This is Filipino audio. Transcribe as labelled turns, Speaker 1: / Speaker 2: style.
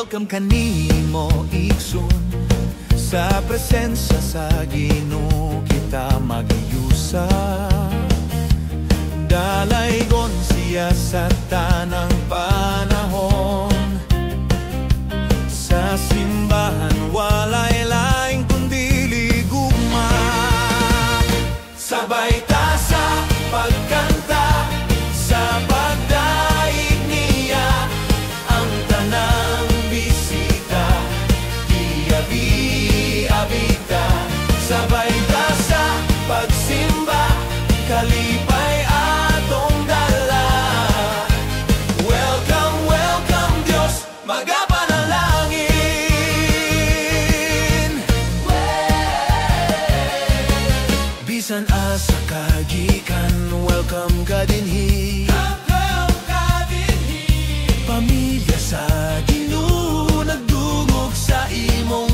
Speaker 1: welcome kanimo igsoon. Sa presensya sa Ginoo kita magiyusa. Dalaygon siya sa tanang panahon. Sa simbahan walay laing kundi ligugma. Sabay ta sa pagkanta, sa pagdaig niya, ang tanang bisita iabi-abita. Sabay ta sa pagsimba, kalipay atong dala. Welcome, welcome Diyos, magapanalangin. Bisan asa kagikan, welcome ka dinhi. Pamilya sa Ginoo nagdugog sa imong